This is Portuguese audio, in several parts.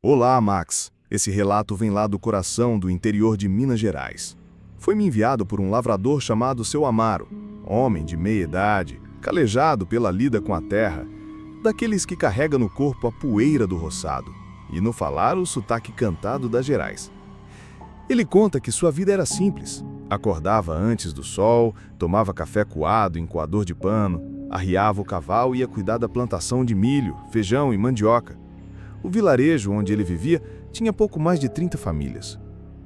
Olá, Max. Esse relato vem lá do coração do interior de Minas Gerais. Foi-me enviado por um lavrador chamado Seu Amaro, homem de meia idade, calejado pela lida com a terra, daqueles que carrega no corpo a poeira do roçado, e no falar o sotaque cantado das Gerais. Ele conta que sua vida era simples. Acordava antes do sol, tomava café coado em coador de pano, arriava o cavalo e ia cuidar da plantação de milho, feijão e mandioca. O vilarejo onde ele vivia tinha pouco mais de 30 famílias.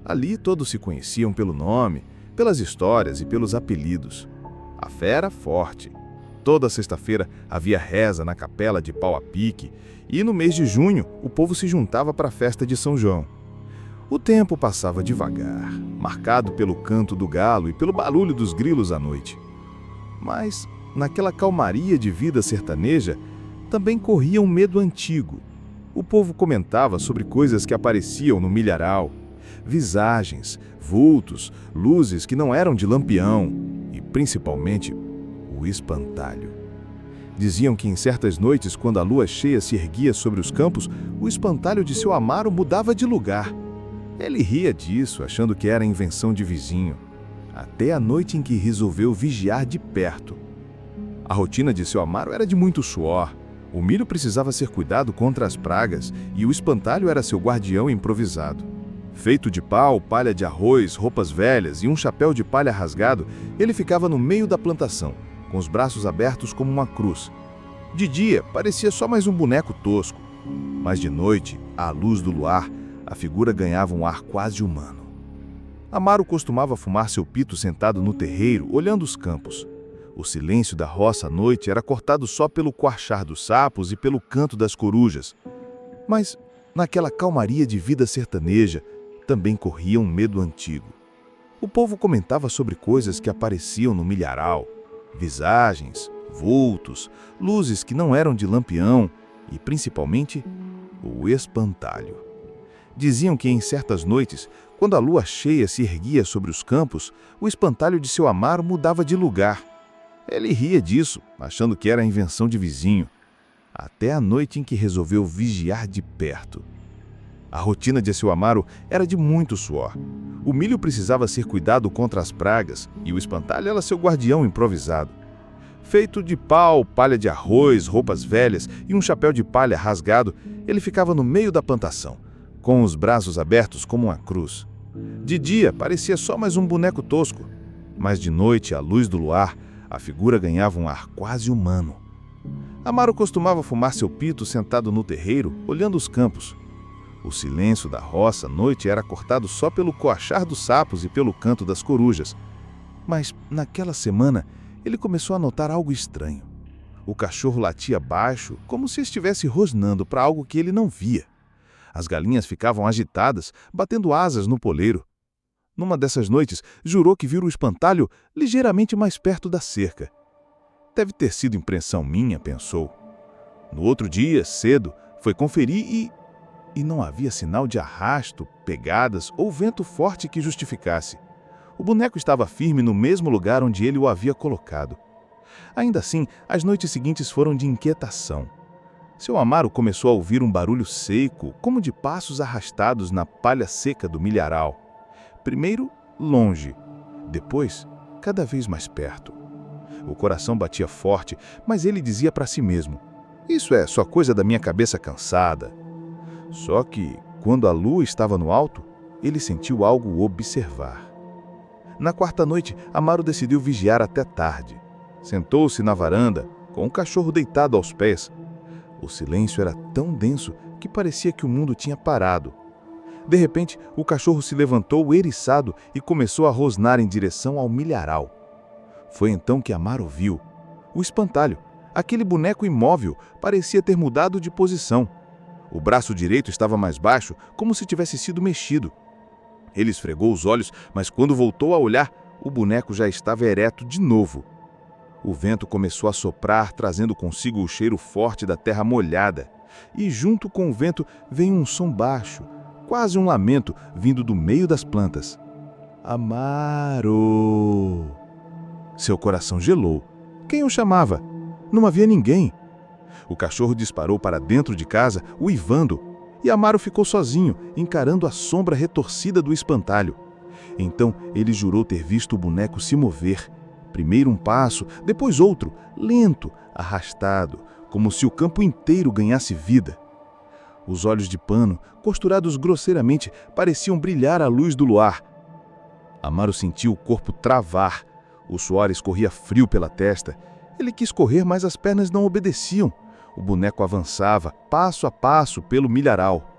Ali todos se conheciam pelo nome, pelas histórias e pelos apelidos. A fé era forte. Toda sexta-feira havia reza na capela de pau a pique e no mês de junho o povo se juntava para a festa de São João. O tempo passava devagar, marcado pelo canto do galo e pelo barulho dos grilos à noite. Mas, naquela calmaria de vida sertaneja, também corria um medo antigo. O povo comentava sobre coisas que apareciam no milharal, visagens, vultos, luzes que não eram de lampião e, principalmente, o espantalho. Diziam que em certas noites, quando a lua cheia se erguia sobre os campos, o espantalho de Seu Amaro mudava de lugar. Ele ria disso, achando que era invenção de vizinho, até a noite em que resolveu vigiar de perto. A rotina de Seu Amaro era de muito suor. O milho precisava ser cuidado contra as pragas e o espantalho era seu guardião improvisado. Feito de pau, palha de arroz, roupas velhas e um chapéu de palha rasgado, ele ficava no meio da plantação, com os braços abertos como uma cruz. De dia, parecia só mais um boneco tosco, mas de noite, à luz do luar, a figura ganhava um ar quase humano. Amaro costumava fumar seu pito sentado no terreiro, olhando os campos. O silêncio da roça à noite era cortado só pelo coachar dos sapos e pelo canto das corujas. Mas, naquela calmaria de vida sertaneja, também corria um medo antigo. O povo comentava sobre coisas que apareciam no milharal, visagens, vultos, luzes que não eram de lampião e, principalmente, o espantalho. Diziam que em certas noites, quando a lua cheia se erguia sobre os campos, o espantalho de Seu Amaro mudava de lugar. Ele ria disso, achando que era invenção de vizinho, até a noite em que resolveu vigiar de perto. A rotina de Seu Amaro era de muito suor. O milho precisava ser cuidado contra as pragas e o espantalho era seu guardião improvisado. Feito de pau, palha de arroz, roupas velhas e um chapéu de palha rasgado, ele ficava no meio da plantação, com os braços abertos como uma cruz. De dia, parecia só mais um boneco tosco, mas de noite, à luz do luar, a figura ganhava um ar quase humano. Amaro costumava fumar seu pito sentado no terreiro, olhando os campos. O silêncio da roça à noite era cortado só pelo coachar dos sapos e pelo canto das corujas. Mas, naquela semana, ele começou a notar algo estranho. O cachorro latia baixo, como se estivesse rosnando para algo que ele não via. As galinhas ficavam agitadas, batendo asas no poleiro. Numa dessas noites, jurou que viu o espantalho ligeiramente mais perto da cerca. Deve ter sido impressão minha, pensou. No outro dia, cedo, foi conferir e não havia sinal de arrasto, pegadas ou vento forte que justificasse. O boneco estava firme no mesmo lugar onde ele o havia colocado. Ainda assim, as noites seguintes foram de inquietação. Seu Amaro começou a ouvir um barulho seco, como de passos arrastados na palha seca do milharal. Primeiro, longe. Depois, cada vez mais perto. O coração batia forte, mas ele dizia para si mesmo: "Isso é só coisa da minha cabeça cansada." Só que, quando a lua estava no alto, ele sentiu algo observar. Na quarta noite, Amaro decidiu vigiar até tarde. Sentou-se na varanda, com o cachorro deitado aos pés. O silêncio era tão denso que parecia que o mundo tinha parado. De repente, o cachorro se levantou eriçado e começou a rosnar em direção ao milharal. Foi então que Amaro viu. O espantalho, aquele boneco imóvel, parecia ter mudado de posição. O braço direito estava mais baixo, como se tivesse sido mexido. Ele esfregou os olhos, mas quando voltou a olhar, o boneco já estava ereto de novo. O vento começou a soprar, trazendo consigo o cheiro forte da terra molhada. E junto com o vento veio um som baixo, quase um lamento, vindo do meio das plantas. Amaro! Seu coração gelou. Quem o chamava? Não havia ninguém. O cachorro disparou para dentro de casa, uivando, e Amaro ficou sozinho, encarando a sombra retorcida do espantalho. Então ele jurou ter visto o boneco se mover. Primeiro um passo, depois outro, lento, arrastado, como se o campo inteiro ganhasse vida. Os olhos de pano, costurados grosseiramente, pareciam brilhar à luz do luar. Amaro sentiu o corpo travar. O suor escorria frio pela testa. Ele quis correr, mas as pernas não obedeciam. O boneco avançava, passo a passo, pelo milharal.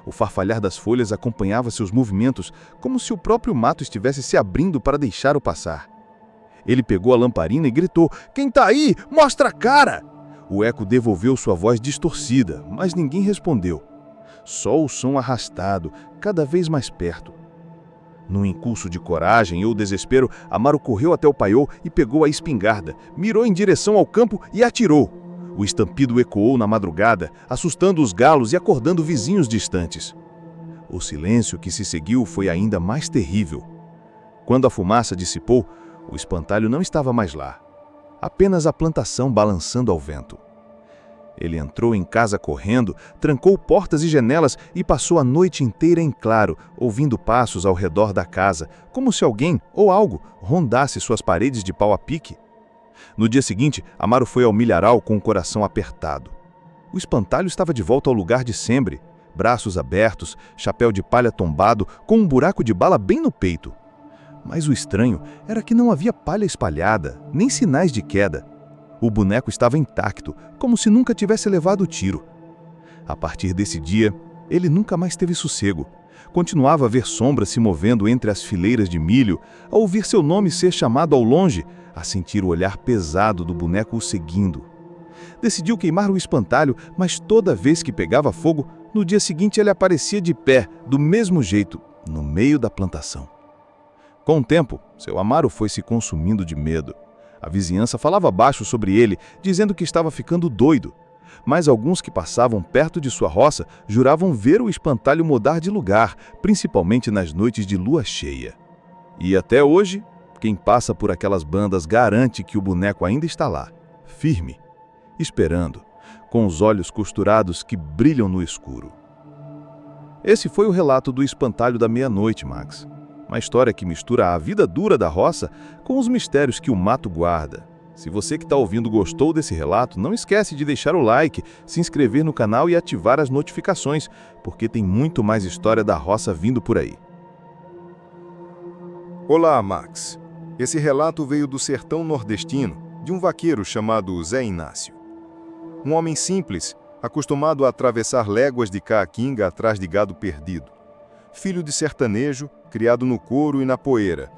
O farfalhar das folhas acompanhava seus movimentos, como se o próprio mato estivesse se abrindo para deixá-lo passar. Ele pegou a lamparina e gritou: "Quem tá aí? Mostra a cara!" O eco devolveu sua voz distorcida, mas ninguém respondeu. Só o som arrastado, cada vez mais perto. Num impulso de coragem ou desespero, Amaro correu até o paiol e pegou a espingarda, mirou em direção ao campo e atirou. O estampido ecoou na madrugada, assustando os galos e acordando vizinhos distantes. O silêncio que se seguiu foi ainda mais terrível. Quando a fumaça dissipou, o espantalho não estava mais lá. Apenas a plantação balançando ao vento. Ele entrou em casa correndo, trancou portas e janelas e passou a noite inteira em claro, ouvindo passos ao redor da casa, como se alguém ou algo rondasse suas paredes de pau a pique. No dia seguinte, Amaro foi ao milharal com o coração apertado. O espantalho estava de volta ao lugar de sempre, braços abertos, chapéu de palha tombado, com um buraco de bala bem no peito. Mas o estranho era que não havia palha espalhada, nem sinais de queda. O boneco estava intacto, como se nunca tivesse levado o tiro. A partir desse dia, ele nunca mais teve sossego. Continuava a ver sombras se movendo entre as fileiras de milho, a ouvir seu nome ser chamado ao longe, a sentir o olhar pesado do boneco o seguindo. Decidiu queimar o espantalho, mas toda vez que pegava fogo, no dia seguinte ele aparecia de pé, do mesmo jeito, no meio da plantação. Com o tempo, seu Amaro foi se consumindo de medo. A vizinhança falava baixo sobre ele, dizendo que estava ficando doido. Mas alguns que passavam perto de sua roça juravam ver o espantalho mudar de lugar, principalmente nas noites de lua cheia. E até hoje, quem passa por aquelas bandas garante que o boneco ainda está lá, firme, esperando, com os olhos costurados que brilham no escuro. Esse foi o relato do espantalho da meia-noite, Max. Uma história que mistura a vida dura da roça com os mistérios que o mato guarda. Se você que está ouvindo gostou desse relato, não esquece de deixar o like, se inscrever no canal e ativar as notificações, porque tem muito mais história da roça vindo por aí. Olá, Max. Esse relato veio do sertão nordestino, de um vaqueiro chamado Zé Inácio. Um homem simples, acostumado a atravessar léguas de caaquinga atrás de gado perdido. Filho de sertanejo, criado no couro e na poeira.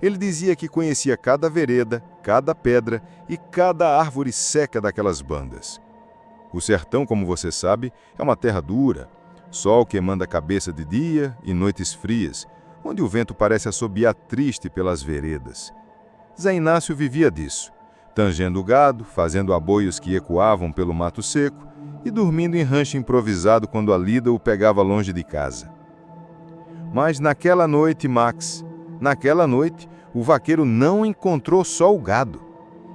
Ele dizia que conhecia cada vereda, cada pedra e cada árvore seca daquelas bandas. O sertão, como você sabe, é uma terra dura, sol queimando a cabeça de dia e noites frias, onde o vento parece assobiar triste pelas veredas. Zé Inácio vivia disso, tangendo o gado, fazendo aboios que ecoavam pelo mato seco e dormindo em rancho improvisado quando a lida o pegava longe de casa. Mas naquela noite, Max, o vaqueiro não encontrou só o gado.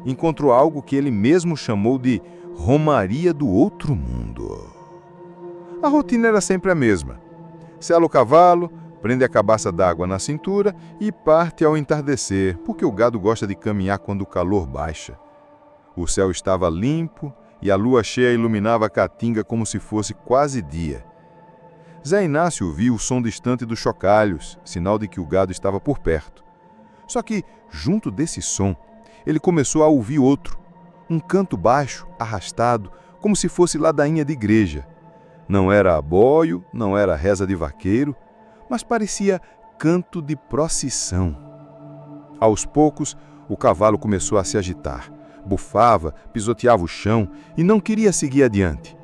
Encontrou algo que ele mesmo chamou de romaria do outro mundo. A rotina era sempre a mesma. Sela o cavalo, prende a cabaça d'água na cintura e parte ao entardecer, porque o gado gosta de caminhar quando o calor baixa. O céu estava limpo e a lua cheia iluminava a caatinga como se fosse quase dia. Zé Inácio ouviu o som distante dos chocalhos, sinal de que o gado estava por perto. Só que, junto desse som, ele começou a ouvir outro, um canto baixo, arrastado, como se fosse ladainha de igreja. Não era aboio, não era reza de vaqueiro, mas parecia canto de procissão. Aos poucos, o cavalo começou a se agitar, bufava, pisoteava o chão e não queria seguir adiante.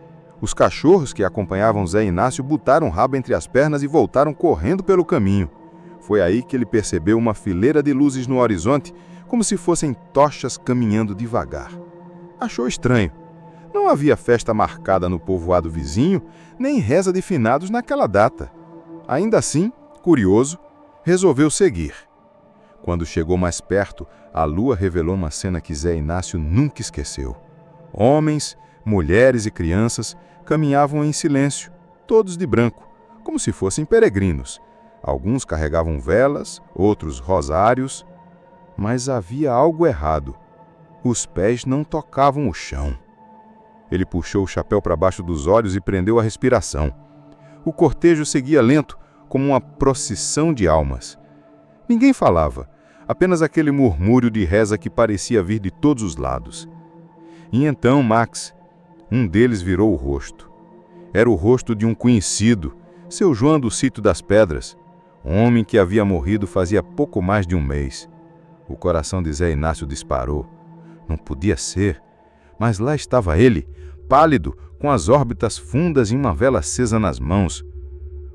Os cachorros que acompanhavam Zé Inácio botaram o rabo entre as pernas e voltaram correndo pelo caminho. Foi aí que ele percebeu uma fileira de luzes no horizonte, como se fossem tochas caminhando devagar. Achou estranho. Não havia festa marcada no povoado vizinho, nem reza de finados naquela data. Ainda assim, curioso, resolveu seguir. Quando chegou mais perto, a lua revelou uma cena que Zé Inácio nunca esqueceu. Homens, mulheres e crianças caminhavam em silêncio, todos de branco, como se fossem peregrinos. Alguns carregavam velas, outros rosários, mas havia algo errado. Os pés não tocavam o chão. Ele puxou o chapéu para baixo dos olhos e prendeu a respiração. O cortejo seguia lento, como uma procissão de almas. Ninguém falava, apenas aquele murmúrio de reza que parecia vir de todos os lados. E então Max, um deles virou o rosto. Era o rosto de um conhecido, seu João do Sítio das Pedras, homem que havia morrido fazia pouco mais de um mês. O coração de Zé Inácio disparou. Não podia ser, mas lá estava ele, pálido, com as órbitas fundas e uma vela acesa nas mãos.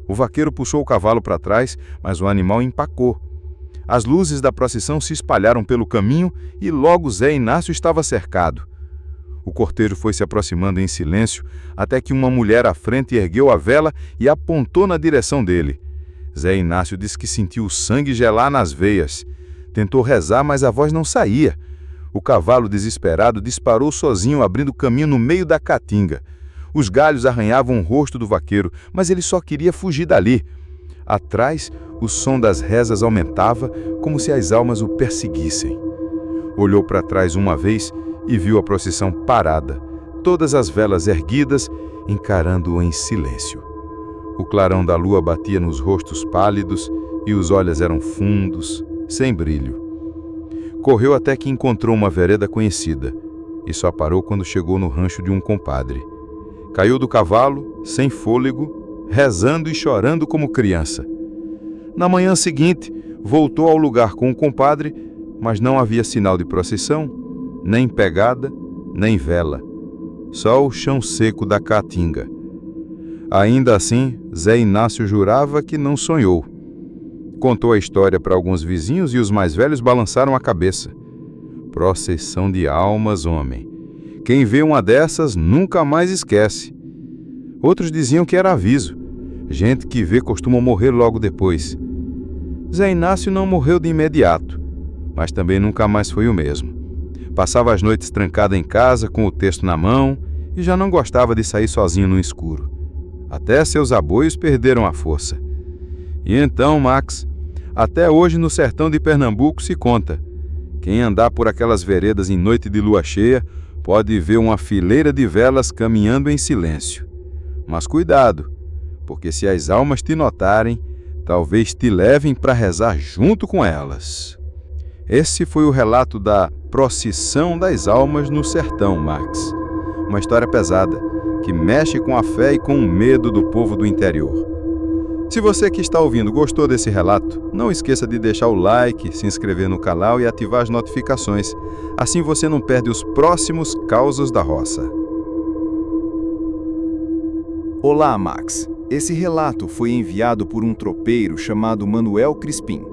O vaqueiro puxou o cavalo para trás, mas o animal empacou. As luzes da procissão se espalharam pelo caminho e logo Zé Inácio estava cercado. O cortejo foi se aproximando em silêncio, até que uma mulher à frente ergueu a vela e apontou na direção dele. Zé Inácio disse que sentiu o sangue gelar nas veias. Tentou rezar, mas a voz não saía. O cavalo, desesperado, disparou sozinho, abrindo caminho no meio da caatinga. Os galhos arranhavam o rosto do vaqueiro, mas ele só queria fugir dali. Atrás, o som das rezas aumentava, como se as almas o perseguissem. Olhou para trás uma vez e viu a procissão parada, todas as velas erguidas, encarando-o em silêncio. O clarão da lua batia nos rostos pálidos e os olhos eram fundos, sem brilho. Correu até que encontrou uma vereda conhecida e só parou quando chegou no rancho de um compadre. Caiu do cavalo, sem fôlego, rezando e chorando como criança. Na manhã seguinte, voltou ao lugar com o compadre, mas não havia sinal de procissão, nem pegada, nem vela. Só o chão seco da caatinga. Ainda assim, Zé Inácio jurava que não sonhou. Contou a história para alguns vizinhos e os mais velhos balançaram a cabeça. Procissão de almas, homem. Quem vê uma dessas nunca mais esquece. Outros diziam que era aviso. Gente que vê costuma morrer logo depois. Zé Inácio não morreu de imediato, mas também nunca mais foi o mesmo. Passava as noites trancado em casa, com o texto na mão, e já não gostava de sair sozinho no escuro. Até seus aboios perderam a força. E então, Max, até hoje no sertão de Pernambuco se conta. Quem andar por aquelas veredas em noite de lua cheia pode ver uma fileira de velas caminhando em silêncio. Mas cuidado, porque se as almas te notarem, talvez te levem para rezar junto com elas. Esse foi o relato da Procissão das Almas no Sertão, Max. Uma história pesada, que mexe com a fé e com o medo do povo do interior. Se você que está ouvindo gostou desse relato, não esqueça de deixar o like, se inscrever no canal e ativar as notificações. Assim você não perde os próximos Causos da Roça. Olá, Max. Esse relato foi enviado por um tropeiro chamado Manuel Crispim,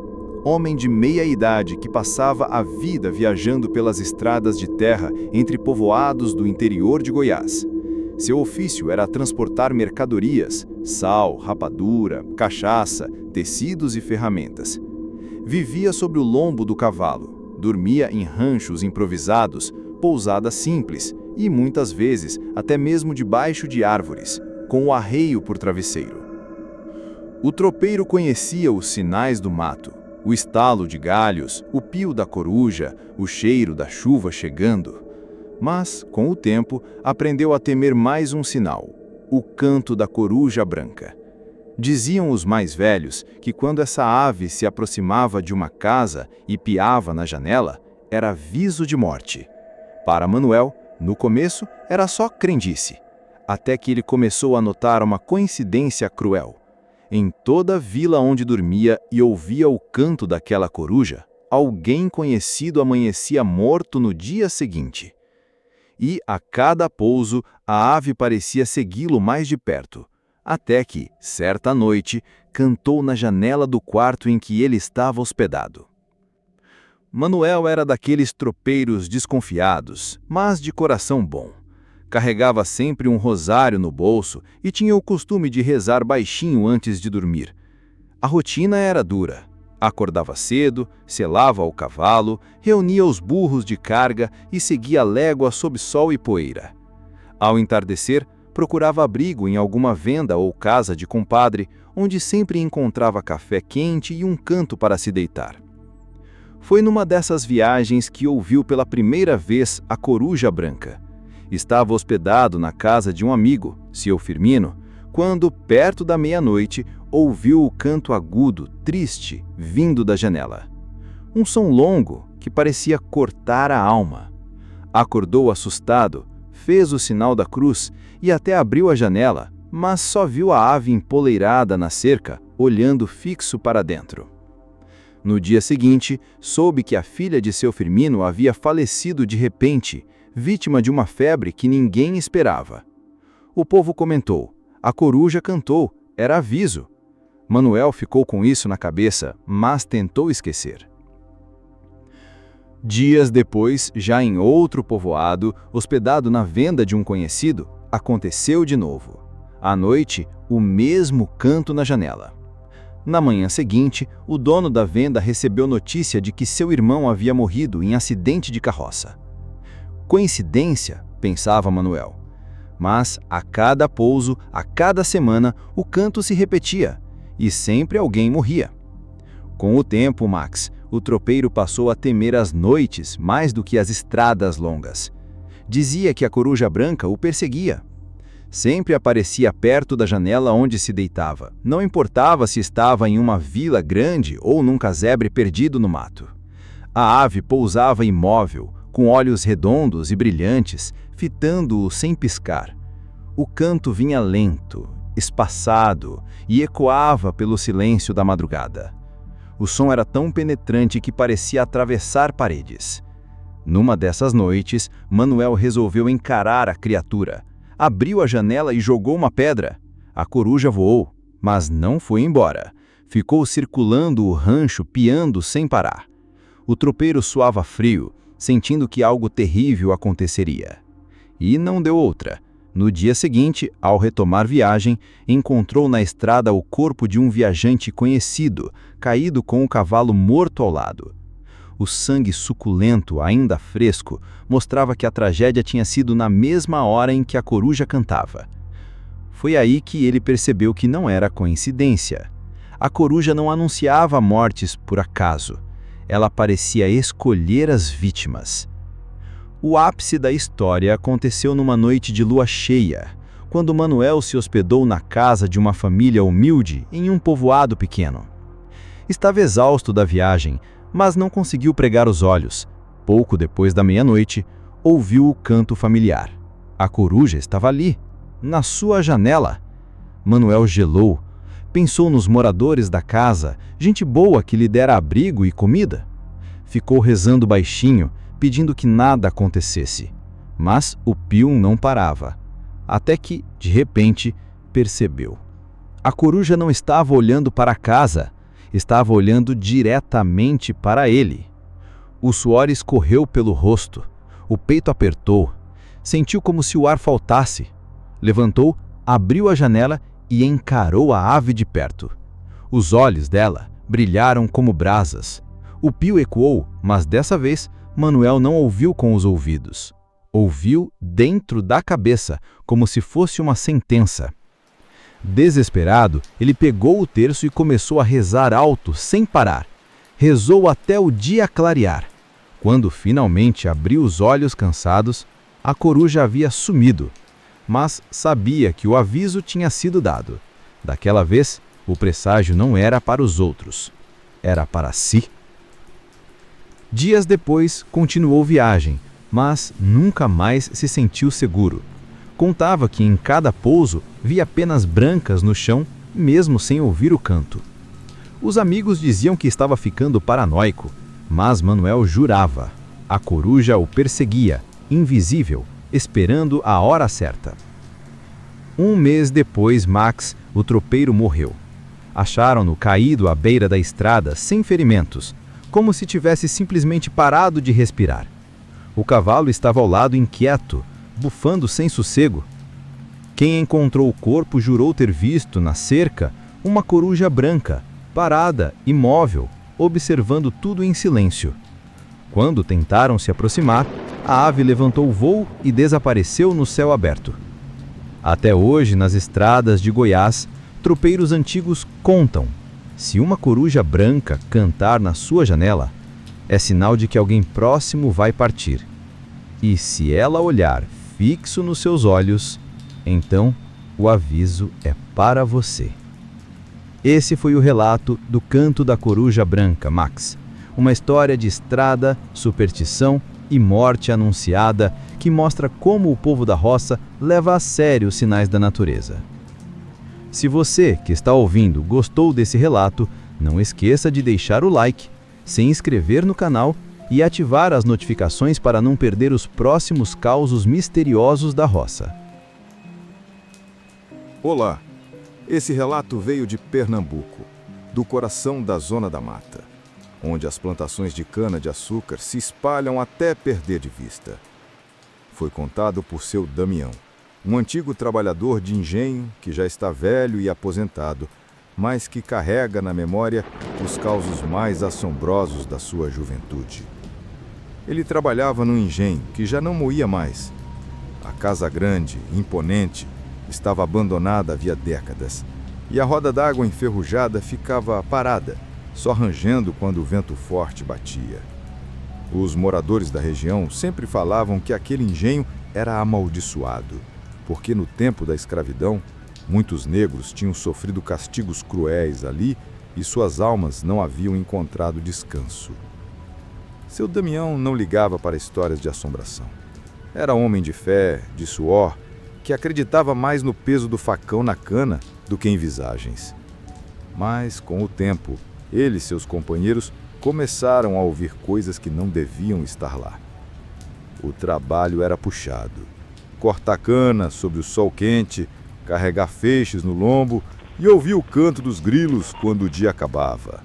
homem de meia idade que passava a vida viajando pelas estradas de terra entre povoados do interior de Goiás. Seu ofício era transportar mercadorias, sal, rapadura, cachaça, tecidos e ferramentas. Vivia sobre o lombo do cavalo, dormia em ranchos improvisados, pousadas simples e, muitas vezes, até mesmo debaixo de árvores, com o arreio por travesseiro. O tropeiro conhecia os sinais do mato, o estalo de galhos, o pio da coruja, o cheiro da chuva chegando. Mas, com o tempo, aprendeu a temer mais um sinal, o canto da coruja branca. Diziam os mais velhos que quando essa ave se aproximava de uma casa e piava na janela, era aviso de morte. Para Manuel, no começo, era só crendice, até que ele começou a notar uma coincidência cruel. Em toda a vila onde dormia e ouvia o canto daquela coruja, alguém conhecido amanhecia morto no dia seguinte. E, a cada pouso, a ave parecia segui-lo mais de perto, até que, certa noite, cantou na janela do quarto em que ele estava hospedado. Manuel era daqueles tropeiros desconfiados, mas de coração bom. Carregava sempre um rosário no bolso e tinha o costume de rezar baixinho antes de dormir. A rotina era dura. Acordava cedo, selava o cavalo, reunia os burros de carga e seguia légua sob sol e poeira. Ao entardecer, Procurava abrigo em alguma venda ou casa de compadre, onde sempre encontrava café quente e um canto para se deitar. Foi numa dessas viagens que ouviu pela primeira vez a coruja branca. Estava hospedado na casa de um amigo, seu Firmino, quando, perto da meia-noite, ouviu o canto agudo, triste, vindo da janela. Um som longo que parecia cortar a alma. Acordou assustado, fez o sinal da cruz e até abriu a janela, mas só viu a ave empoleirada na cerca, olhando fixo para dentro. No dia seguinte, soube que a filha de seu Firmino havia falecido de repente, vítima de uma febre que ninguém esperava. O povo comentou: a coruja cantou, era aviso. Manuel ficou com isso na cabeça, mas tentou esquecer. Dias depois, já em outro povoado, hospedado na venda de um conhecido, aconteceu de novo. À noite, o mesmo canto na janela. Na manhã seguinte, o dono da venda recebeu notícia de que seu irmão havia morrido em acidente de carroça. Coincidência, pensava Manuel. Mas, a cada pouso, a cada semana, o canto se repetia, e sempre alguém morria. Com o tempo, Max, o tropeiro passou a temer as noites mais do que as estradas longas. Dizia que a coruja branca o perseguia. Sempre aparecia perto da janela onde se deitava. Não importava se estava em uma vila grande ou num casebre perdido no mato. A ave pousava imóvel, com olhos redondos e brilhantes, fitando-o sem piscar. O canto vinha lento, espaçado e ecoava pelo silêncio da madrugada. O som era tão penetrante que parecia atravessar paredes. Numa dessas noites, Manuel resolveu encarar a criatura. Abriu a janela e jogou uma pedra. A coruja voou, mas não foi embora. Ficou circulando o rancho, piando sem parar. O tropeiro suava frio, sentindo que algo terrível aconteceria. E não deu outra. No dia seguinte, ao retomar viagem, encontrou na estrada o corpo de um viajante conhecido, caído com o cavalo morto ao lado. O sangue suculento, ainda fresco, mostrava que a tragédia tinha sido na mesma hora em que a coruja cantava. Foi aí que ele percebeu que não era coincidência. A coruja não anunciava mortes por acaso. Ela parecia escolher as vítimas. O ápice da história aconteceu numa noite de lua cheia, quando Manuel se hospedou na casa de uma família humilde em um povoado pequeno. Estava exausto da viagem, mas não conseguiu pregar os olhos. Pouco depois da meia-noite, ouviu o canto familiar. A coruja estava ali, na sua janela. Manuel gelou. Pensou nos moradores da casa, gente boa que lhe dera abrigo e comida. Ficou rezando baixinho, pedindo que nada acontecesse. Mas o pio não parava. Até que, de repente, percebeu. A coruja não estava olhando para a casa, estava olhando diretamente para ele. O suor escorreu pelo rosto, o peito apertou, sentiu como se o ar faltasse. Levantou, abriu a janela e encarou a ave de perto. Os olhos dela brilharam como brasas. O pio ecoou, mas dessa vez Manuel não ouviu com os ouvidos. Ouviu dentro da cabeça, como se fosse uma sentença. Desesperado, ele pegou o terço e começou a rezar alto, sem parar. Rezou até o dia clarear. Quando finalmente abriu os olhos cansados, a coruja havia sumido. Mas sabia que o aviso tinha sido dado. Daquela vez, o presságio não era para os outros, era para si. Dias depois, continuou viagem, mas nunca mais se sentiu seguro. Contava que em cada pouso via penas brancas no chão, mesmo sem ouvir o canto. Os amigos diziam que estava ficando paranoico, mas Manuel jurava. A coruja o perseguia, invisível, esperando a hora certa. Um mês depois, Max, o tropeiro, morreu. Acharam-no caído à beira da estrada, sem ferimentos, como se tivesse simplesmente parado de respirar. O cavalo estava ao lado inquieto, bufando sem sossego. Quem encontrou o corpo jurou ter visto, na cerca, uma coruja branca, parada, imóvel, observando tudo em silêncio. Quando tentaram se aproximar, a ave levantou o voo e desapareceu no céu aberto. Até hoje, nas estradas de Goiás, tropeiros antigos contam: se uma coruja branca cantar na sua janela, é sinal de que alguém próximo vai partir. E se ela olhar fixo nos seus olhos, então o aviso é para você. Esse foi o relato do Canto da Coruja Branca, Max. Uma história de estrada, superstição e morte anunciada que mostra como o povo da roça leva a sério os sinais da natureza. Se você que está ouvindo gostou desse relato, não esqueça de deixar o like, se inscrever no canal e ativar as notificações para não perder os próximos causos misteriosos da roça. Olá, esse relato veio de Pernambuco, do coração da Zona da Mata, onde as plantações de cana-de-açúcar se espalham até perder de vista. Foi contado por seu Damião, um antigo trabalhador de engenho que já está velho e aposentado, mas que carrega na memória os causos mais assombrosos da sua juventude. Ele trabalhava num engenho que já não moía mais. A casa grande, imponente, estava abandonada havia décadas, e a roda d'água enferrujada ficava parada, só rangendo quando o vento forte batia. Os moradores da região sempre falavam que aquele engenho era amaldiçoado, porque no tempo da escravidão, muitos negros tinham sofrido castigos cruéis ali e suas almas não haviam encontrado descanso. Seu Damião não ligava para histórias de assombração. Era homem de fé, de suor, que acreditava mais no peso do facão na cana do que em visagens. Mas, com o tempo, ele e seus companheiros começaram a ouvir coisas que não deviam estar lá. O trabalho era puxado. Cortar cana sob o sol quente, carregar feixes no lombo e ouvir o canto dos grilos quando o dia acabava.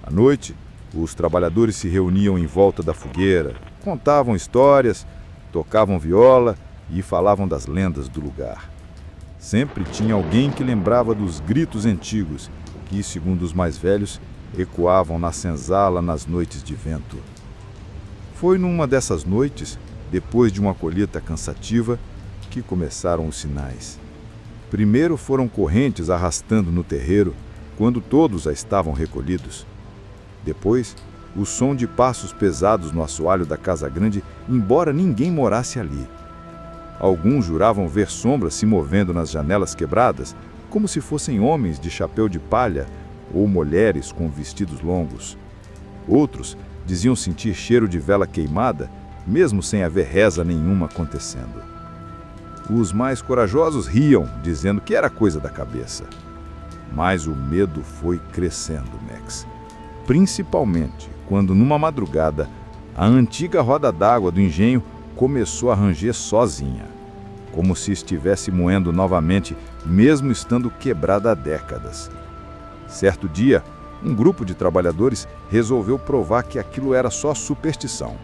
À noite, os trabalhadores se reuniam em volta da fogueira, contavam histórias, tocavam viola e falavam das lendas do lugar. Sempre tinha alguém que lembrava dos gritos antigos que, segundo os mais velhos, ecoavam na senzala nas noites de vento. Foi numa dessas noites, depois de uma colheita cansativa, que começaram os sinais. Primeiro foram correntes arrastando no terreiro, quando todos já estavam recolhidos. Depois, o som de passos pesados no assoalho da casa grande, embora ninguém morasse ali. Alguns juravam ver sombras se movendo nas janelas quebradas, como se fossem homens de chapéu de palha ou mulheres com vestidos longos. Outros diziam sentir cheiro de vela queimada, mesmo sem haver reza nenhuma acontecendo. Os mais corajosos riam, dizendo que era coisa da cabeça. Mas o medo foi crescendo, Max. Principalmente quando, numa madrugada, a antiga roda d'água do engenho começou a ranger sozinha, como se estivesse moendo novamente, mesmo estando quebrada há décadas. Certo dia, um grupo de trabalhadores resolveu provar que aquilo era só superstição.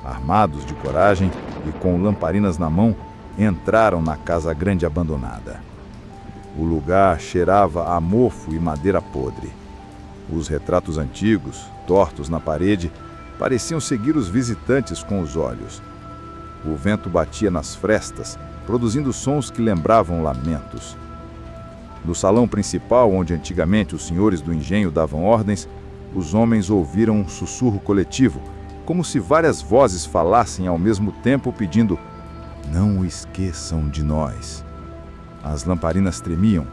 Armados de coragem e com lamparinas na mão, entraram na casa grande abandonada. O lugar cheirava a mofo e madeira podre. Os retratos antigos, tortos na parede, pareciam seguir os visitantes com os olhos. O vento batia nas frestas, produzindo sons que lembravam lamentos. No salão principal, onde antigamente os senhores do engenho davam ordens, os homens ouviram um sussurro coletivo, como se várias vozes falassem ao mesmo tempo pedindo: "Não o esqueçam de nós." As lamparinas tremiam.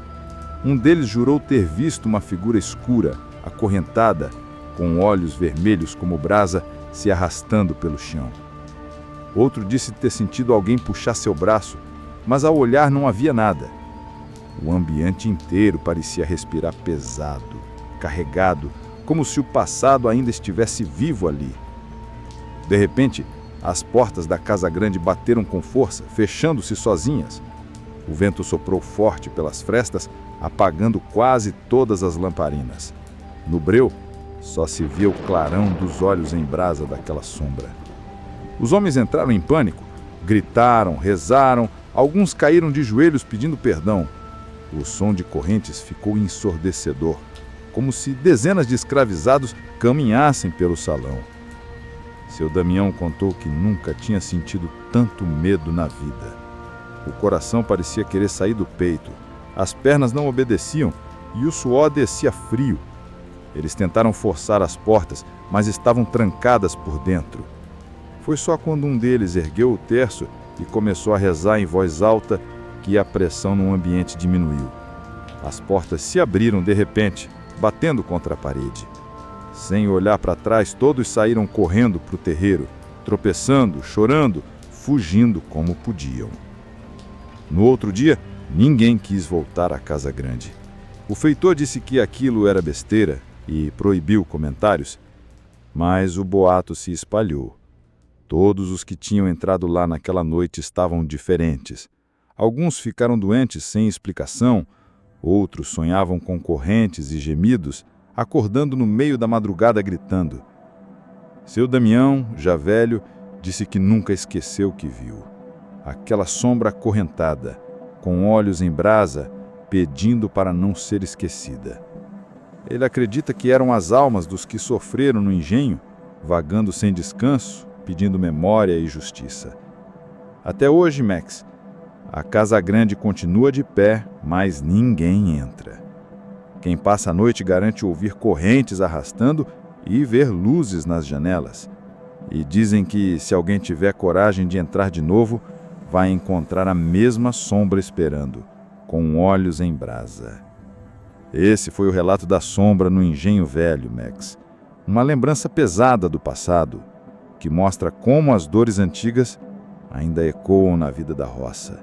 Um deles jurou ter visto uma figura escura, acorrentada, com olhos vermelhos como brasa, se arrastando pelo chão. Outro disse ter sentido alguém puxar seu braço, mas ao olhar não havia nada. O ambiente inteiro parecia respirar pesado, carregado, como se o passado ainda estivesse vivo ali. De repente, as portas da casa grande bateram com força, fechando-se sozinhas. O vento soprou forte pelas frestas, apagando quase todas as lamparinas. No breu, só se via o clarão dos olhos em brasa daquela sombra. Os homens entraram em pânico, gritaram, rezaram, alguns caíram de joelhos pedindo perdão. O som de correntes ficou ensurdecedor, como se dezenas de escravizados caminhassem pelo salão. Seu Damião contou que nunca tinha sentido tanto medo na vida. O coração parecia querer sair do peito. As pernas não obedeciam e o suor descia frio. Eles tentaram forçar as portas, mas estavam trancadas por dentro. Foi só quando um deles ergueu o terço e começou a rezar em voz alta que a pressão no ambiente diminuiu. As portas se abriram de repente, batendo contra a parede. Sem olhar para trás, todos saíram correndo para o terreiro, tropeçando, chorando, fugindo como podiam. No outro dia, ninguém quis voltar à casa grande. O feitor disse que aquilo era besteira e proibiu comentários, mas o boato se espalhou. Todos os que tinham entrado lá naquela noite estavam diferentes. Alguns ficaram doentes sem explicação, outros sonhavam com correntes e gemidos, acordando no meio da madrugada gritando. Seu Damião, já velho, disse que nunca esqueceu o que viu. Aquela sombra acorrentada, com olhos em brasa, pedindo para não ser esquecida. Ele acredita que eram as almas dos que sofreram no engenho, vagando sem descanso, pedindo memória e justiça. Até hoje, Max, a casa grande continua de pé, mas ninguém entra. Quem passa a noite garante ouvir correntes arrastando e ver luzes nas janelas. E dizem que, se alguém tiver coragem de entrar de novo, vai encontrar a mesma sombra esperando, com olhos em brasa. Esse foi o relato da sombra no Engenho Velho, Max. Uma lembrança pesada do passado, que mostra como as dores antigas ainda ecoam na vida da roça.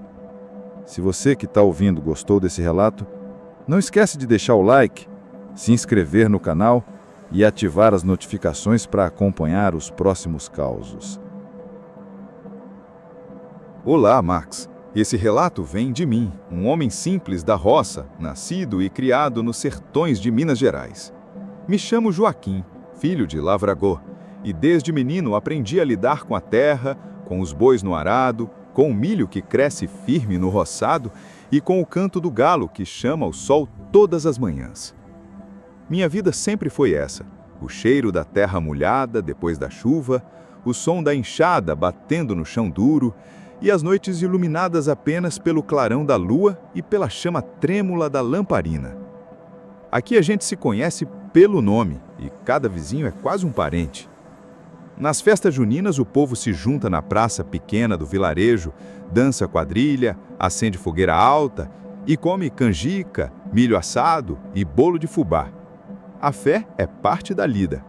Se você que está ouvindo gostou desse relato, não esquece de deixar o like, se inscrever no canal e ativar as notificações para acompanhar os próximos causos. Olá, Max. Esse relato vem de mim, um homem simples da roça, nascido e criado nos sertões de Minas Gerais. Me chamo Joaquim, filho de lavrador, e desde menino aprendi a lidar com a terra, com os bois no arado, com o milho que cresce firme no roçado e com o canto do galo que chama o sol todas as manhãs. Minha vida sempre foi essa: o cheiro da terra molhada depois da chuva, o som da enxada batendo no chão duro e as noites iluminadas apenas pelo clarão da lua e pela chama trêmula da lamparina. Aqui a gente se conhece pelo nome e cada vizinho é quase um parente. Nas festas juninas, o povo se junta na praça pequena do vilarejo, dança quadrilha, acende fogueira alta e come canjica, milho assado e bolo de fubá. A fé é parte da lida.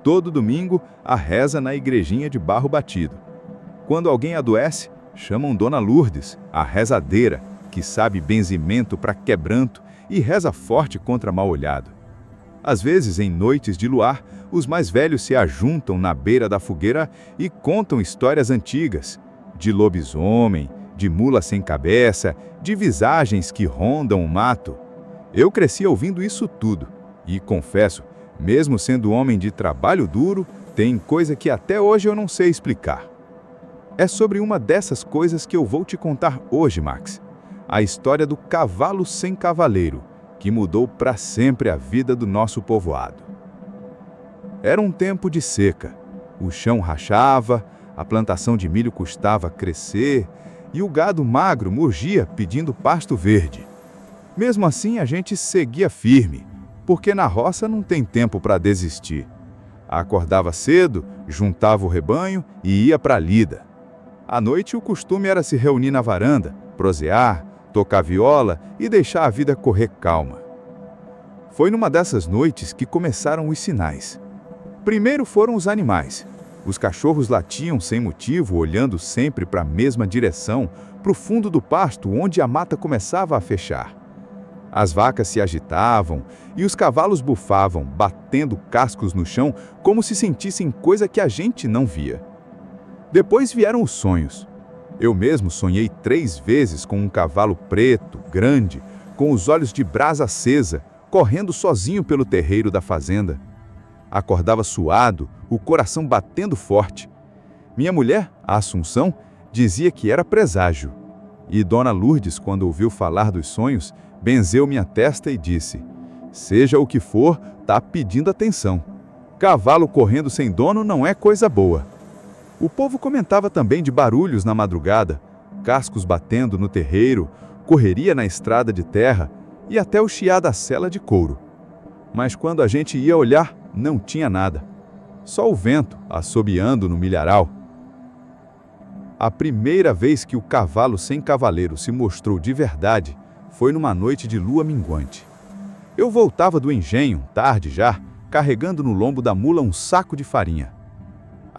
Todo domingo, a reza na igrejinha de barro batido. Quando alguém adoece, chamam Dona Lourdes, a rezadeira, que sabe benzimento para quebranto e reza forte contra mal-olhado. Às vezes, em noites de luar, os mais velhos se ajuntam na beira da fogueira e contam histórias antigas, de lobisomem, de mula sem cabeça, de visagens que rondam o mato. Eu cresci ouvindo isso tudo e, confesso, mesmo sendo homem de trabalho duro, tem coisa que até hoje eu não sei explicar. É sobre uma dessas coisas que eu vou te contar hoje, Max. A história do cavalo sem cavaleiro, que mudou para sempre a vida do nosso povoado. Era um tempo de seca. O chão rachava, a plantação de milho custava crescer e o gado magro murgia pedindo pasto verde. Mesmo assim, a gente seguia firme, porque na roça não tem tempo para desistir. Acordava cedo, juntava o rebanho e ia para a lida. À noite, o costume era se reunir na varanda, prosear, tocar viola e deixar a vida correr calma. Foi numa dessas noites que começaram os sinais. Primeiro foram os animais. Os cachorros latiam sem motivo, olhando sempre para a mesma direção, para o fundo do pasto, onde a mata começava a fechar. As vacas se agitavam e os cavalos bufavam, batendo cascos no chão, como se sentissem coisa que a gente não via. Depois vieram os sonhos. Eu mesmo sonhei 3 vezes com um cavalo preto, grande, com os olhos de brasa acesa, correndo sozinho pelo terreiro da fazenda. Acordava suado, o coração batendo forte. Minha mulher, a Assunção, dizia que era preságio. E Dona Lourdes, quando ouviu falar dos sonhos, benzeu minha testa e disse: "Seja o que for, tá pedindo atenção. Cavalo correndo sem dono não é coisa boa." O povo comentava também de barulhos na madrugada, cascos batendo no terreiro, correria na estrada de terra e até o chiar da sela de couro. Mas quando a gente ia olhar, não tinha nada. Só o vento assobiando no milharal. A primeira vez que o cavalo sem cavaleiro se mostrou de verdade foi numa noite de lua minguante. Eu voltava do engenho, tarde já, carregando no lombo da mula um saco de farinha.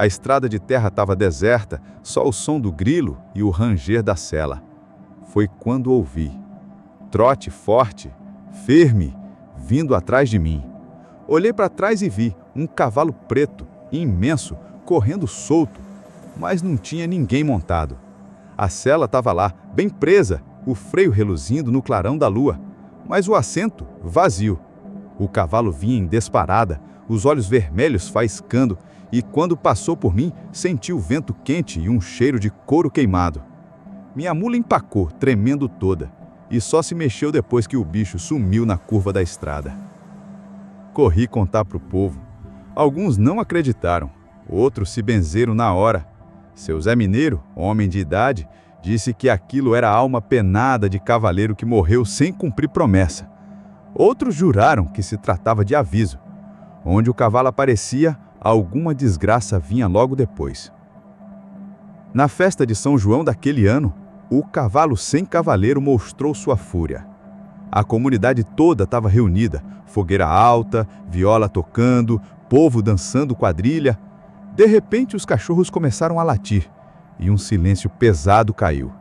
A estrada de terra estava deserta, só o som do grilo e o ranger da sela. Foi quando ouvi. Trote forte, firme, vindo atrás de mim. Olhei para trás e vi um cavalo preto, imenso, correndo solto, mas não tinha ninguém montado. A sela estava lá, bem presa, o freio reluzindo no clarão da lua, mas o assento vazio. O cavalo vinha em disparada, os olhos vermelhos faiscando, e quando passou por mim, senti o vento quente e um cheiro de couro queimado. Minha mula empacou, tremendo toda, e só se mexeu depois que o bicho sumiu na curva da estrada. Corri contar para o povo. Alguns não acreditaram, outros se benzeram na hora. Seu Zé Mineiro, homem de idade, disse que aquilo era a alma penada de cavaleiro que morreu sem cumprir promessa. Outros juraram que se tratava de aviso. Onde o cavalo aparecia, alguma desgraça vinha logo depois. Na festa de São João daquele ano, o cavalo sem cavaleiro mostrou sua fúria. A comunidade toda estava reunida, fogueira alta, viola tocando, povo dançando quadrilha. De repente os cachorros começaram a latir e um silêncio pesado caiu.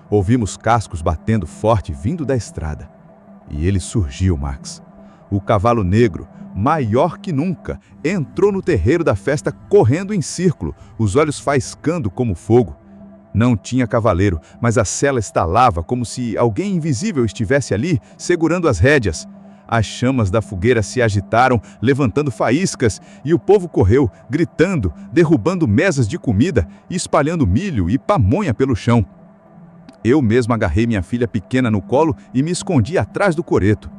Ouvimos cascos batendo forte vindo da estrada. E ele surgiu, Max. O cavalo negro, maior que nunca, entrou no terreiro da festa correndo em círculo, os olhos faiscando como fogo. Não tinha cavaleiro, mas a sela estalava como se alguém invisível estivesse ali, segurando as rédeas. As chamas da fogueira se agitaram, levantando faíscas, e o povo correu, gritando, derrubando mesas de comida, espalhando milho e pamonha pelo chão. Eu mesmo agarrei minha filha pequena no colo e me escondi atrás do coreto.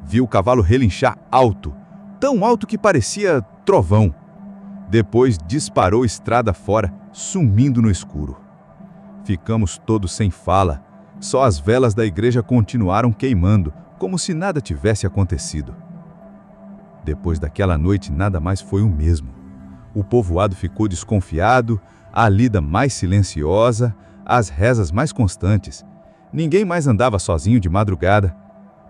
Vi o cavalo relinchar alto, tão alto que parecia trovão. Depois disparou estrada fora, sumindo no escuro. Ficamos todos sem fala, só as velas da igreja continuaram queimando, como se nada tivesse acontecido. Depois daquela noite, nada mais foi o mesmo. O povoado ficou desconfiado, a lida mais silenciosa, as rezas mais constantes. Ninguém mais andava sozinho de madrugada.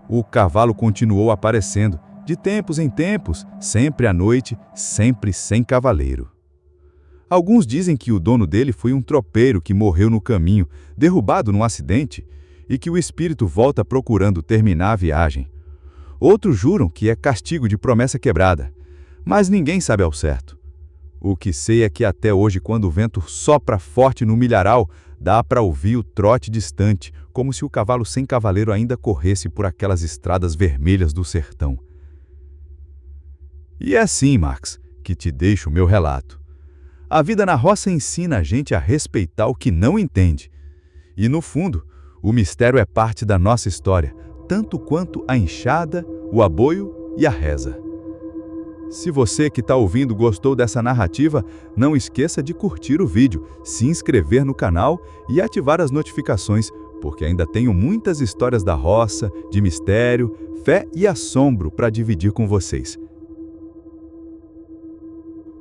O cavalo continuou aparecendo, de tempos em tempos, sempre à noite, sempre sem cavaleiro. Alguns dizem que o dono dele foi um tropeiro que morreu no caminho, derrubado num acidente, e que o espírito volta procurando terminar a viagem. Outros juram que é castigo de promessa quebrada, mas ninguém sabe ao certo. O que sei é que até hoje, quando o vento sopra forte no milharal, dá para ouvir o trote distante, como se o cavalo sem cavaleiro ainda corresse por aquelas estradas vermelhas do sertão. E é assim, Max, que te deixo o meu relato. A vida na roça ensina a gente a respeitar o que não entende. E, no fundo, o mistério é parte da nossa história, tanto quanto a enxada, o aboio e a reza. Se você que está ouvindo gostou dessa narrativa, não esqueça de curtir o vídeo, se inscrever no canal e ativar as notificações, porque ainda tenho muitas histórias da roça, de mistério, fé e assombro para dividir com vocês.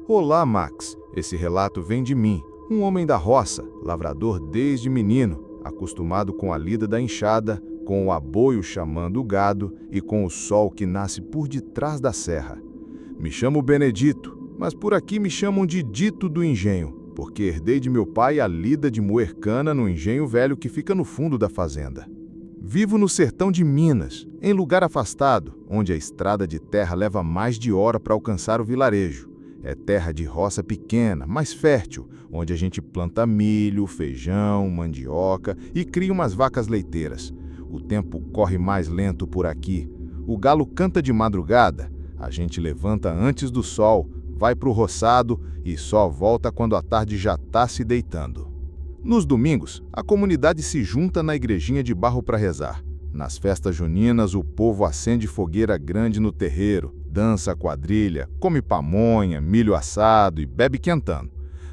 Olá, Max. Esse relato vem de mim, um homem da roça, lavrador desde menino, acostumado com a lida da enxada, com o aboio chamando o gado e com o sol que nasce por detrás da serra. Me chamo Benedito, mas por aqui me chamam de Dito do Engenho, porque herdei de meu pai a lida de moer cana no engenho velho que fica no fundo da fazenda. Vivo no sertão de Minas, em lugar afastado, onde a estrada de terra leva mais de hora para alcançar o vilarejo. É terra de roça pequena, mas fértil, onde a gente planta milho, feijão, mandioca e cria umas vacas leiteiras. O tempo corre mais lento por aqui. O galo canta de madrugada, a gente levanta antes do sol, vai para o roçado e só volta quando a tarde já está se deitando. Nos domingos, a comunidade se junta na igrejinha de barro para rezar. Nas festas juninas, o povo acende fogueira grande no terreiro, dança quadrilha, come pamonha, milho assado e bebe quentando.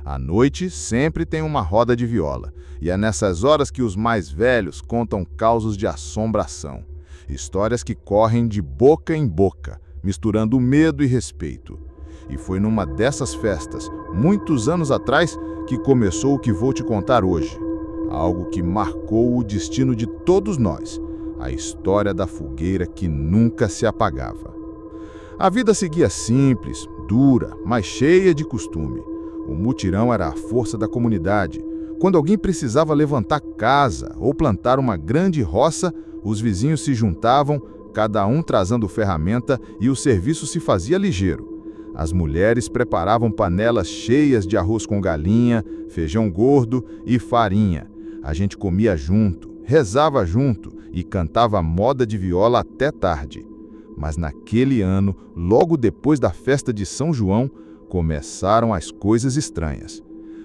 À noite sempre tem uma roda de viola, e é nessas horas que os mais velhos contam causos de assombração. Histórias que correm de boca em boca, misturando medo e respeito. E foi numa dessas festas, muitos anos atrás, que começou o que vou te contar hoje. Algo que marcou o destino de todos nós. A história da fogueira que nunca se apagava. A vida seguia simples, dura, mas cheia de costume. O mutirão era a força da comunidade. Quando alguém precisava levantar casa ou plantar uma grande roça, os vizinhos se juntavam, cada um trazendo ferramenta, e o serviço se fazia ligeiro. As mulheres preparavam panelas cheias de arroz com galinha, feijão gordo e farinha. A gente comia junto, rezava junto e cantava moda de viola até tarde. Mas naquele ano, logo depois da festa de São João, começaram as coisas estranhas.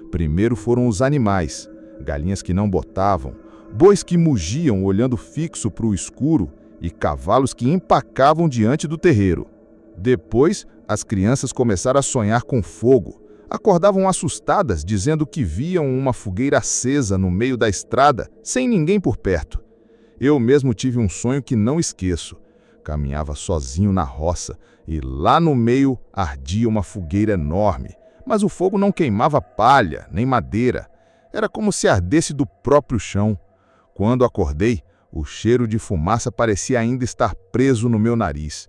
Primeiro foram os animais, galinhas que não botavam, bois que mugiam olhando fixo para o escuro e cavalos que empacavam diante do terreiro. Depois, as crianças começaram a sonhar com fogo. Acordavam assustadas, dizendo que viam uma fogueira acesa no meio da estrada, sem ninguém por perto. Eu mesmo tive um sonho que não esqueço. Caminhava sozinho na roça e lá no meio ardia uma fogueira enorme, mas o fogo não queimava palha nem madeira. Era como se ardesse do próprio chão. Quando acordei, o cheiro de fumaça parecia ainda estar preso no meu nariz.